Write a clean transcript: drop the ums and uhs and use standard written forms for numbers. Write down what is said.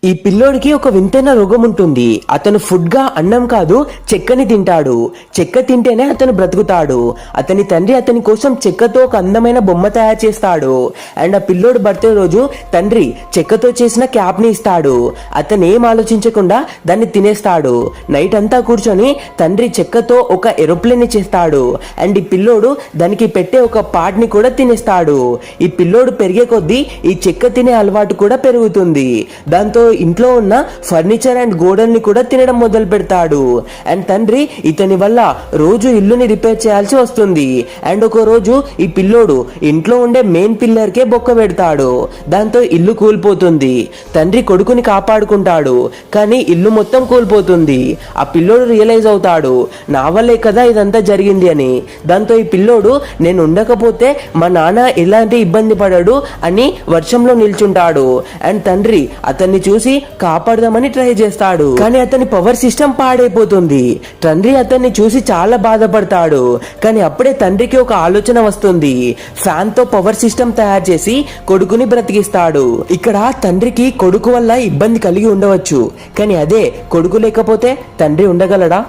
ఈ పిల్లోడికి ఒక వింతైన రోగం ఉంటుంది. అతను ఫుడ్ గా అన్నం కాదు చెక్కని తింటాడు. చెక్క తింటేనే అతను బ్రతుకుతాడు. అతని తండ్రి అతని కోసం చెక్కతో ఒక అందమైన బొమ్మ తయారు చేస్తాడు. అండ్ ఆ పిల్లోడు బర్త్డే రోజు తండ్రి చెక్కతో చేసిన క్యాప్ ని ఇస్తాడు. అతను ఏం ఆలోచించకుండా దాన్ని తినేస్తాడు. నైట్ అంతా కూర్చొని తండ్రి చెక్కతో ఒక ఏరోప్లేన్ ని చేస్తాడు. అండ్ ఈ పిల్లోడు దానికి పెట్టే ఒక పార్ట్ ని కూడా తినేస్తాడు. ఈ పిల్లోడు పెరిగే కొద్దీ ఈ చెక్క తినే అలవాటు కూడా పెరుగుతుంది. దాంతో ఇంట్లో ఉన్న ఫర్నిచర్ అండ్ గోడల్ని కూడా తినడం మొదలు పెడతాడు. అండ్ తండ్రి ఇతని వల్ల రోజు ఇల్లుని రిపేర్ చేయాల్సి వస్తుంది. అండ్ ఒక రోజు ఈ పిల్లోడు ఇంట్లో ఉండే మెయిన్ పిల్లర్ కే బొక్క పెడతాడు. దాంతో ఇల్లు కూలిపోతుంది. తండ్రి కొడుకుని కాపాడుకుంటాడు, కానీ ఇల్లు మొత్తం కూలిపోతుంది. ఆ పిల్లోడు రియలైజ్ అవుతాడు, నా వల్లే కదా ఇదంతా జరిగింది అని. దాంతో ఈ పిల్లోడు నేను ఉండకపోతే మా నాన్న ఎలాంటి ఇబ్బంది పడడు అని వర్షంలో నిల్చుంటాడు. అండ్ తండ్రి అతన్ని చూసి కాపాడదామని ట్రై చేస్తాడు, కానీ అతని పవర్ సిస్టమ్ పాడైపోతుంది. తండ్రి అతన్ని చూసి చాలా బాధపడతాడు. కానీ అప్పుడే తండ్రికి ఒక ఆలోచన వస్తుంది. ఫ్యాన్ తో పవర్ సిస్టమ్ తయారు చేసి కొడుకుని బ్రతికిస్తాడు. ఇక్కడ తండ్రికి కొడుకు వల్ల ఇబ్బంది కలిగి ఉండవచ్చు, కానీ అదే కొడుకు లేకపోతే తండ్రి ఉండగలడా?